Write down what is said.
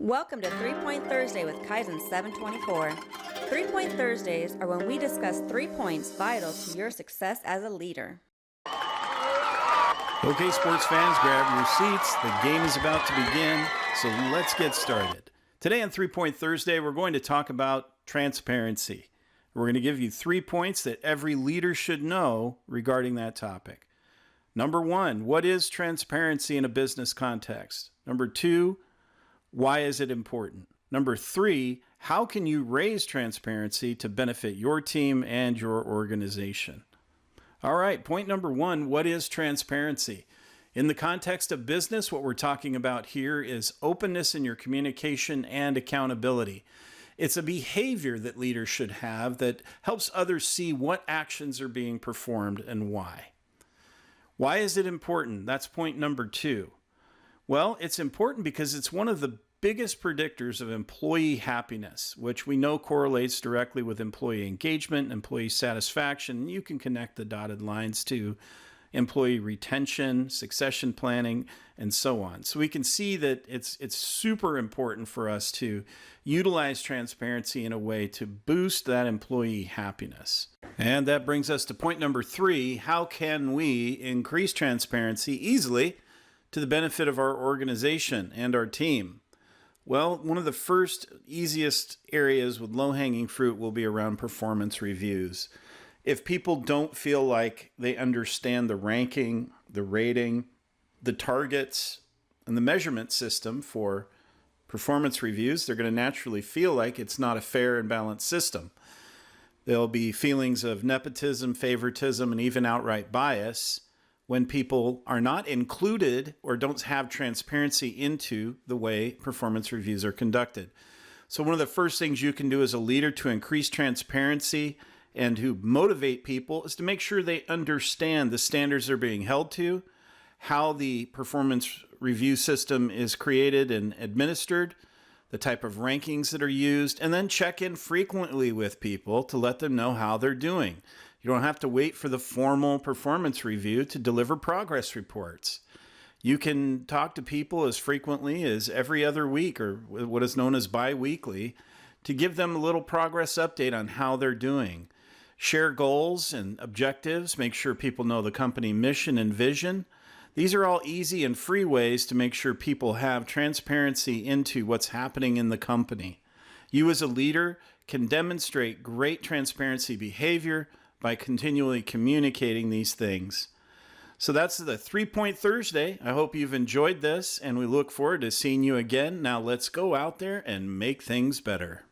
Welcome to 3-Point Thursday with Kaizen 724. 3-Point Thursdays are when we discuss 3 points vital to your success as a leader. Okay, sports fans, grab your seats. The game is about to begin, so let's get started. Today on 3-Point Thursday, we're going to talk about transparency. We're going to give you 3 points that every leader should know regarding that topic. Number 1, what is transparency in a business context? Number 2, why is it important? Number 3, how can you raise transparency to benefit your team and your organization? All right, point number 1, what is transparency? In the context of business, what we're talking about here is openness in your communication and accountability. It's a behavior that leaders should have that helps others see what actions are being performed and why. Why is it important? That's point number 2. Well, it's important because it's one of the biggest predictors of employee happiness, which we know correlates directly with employee engagement and employee satisfaction. You can connect the dotted lines to employee retention, succession planning, and so on. So we can see that it's super important for us to utilize transparency in a way to boost that employee happiness. And that brings us to point number 3. How can we increase transparency easily to the benefit of our organization and our team? Well, one of the first easiest areas with low-hanging fruit will be around performance reviews. If people don't feel like they understand the ranking, the rating, the targets, and the measurement system for performance reviews, they're going to naturally feel like it's not a fair and balanced system. There'll be feelings of nepotism, favoritism, and even outright bias when people are not included or don't have transparency into the way performance reviews are conducted. So one of the first things you can do as a leader to increase transparency and to motivate people is to make sure they understand the standards they're being held to, how the performance review system is created and administered, the type of rankings that are used, and then check in frequently with people to let them know how they're doing. You don't have to wait for the formal performance review to deliver progress reports. You can talk to people as frequently as every other week, or what is known as bi-weekly, to give them a little progress update on how they're doing. Share goals and objectives, make sure people know the company mission and vision. These are all easy and free ways to make sure people have transparency into what's happening in the company. You as a leader can demonstrate great transparency behavior by continually communicating these things. So that's the 3-Point Thursday. I hope you've enjoyed this, and we look forward to seeing you again. Now let's go out there and make things better.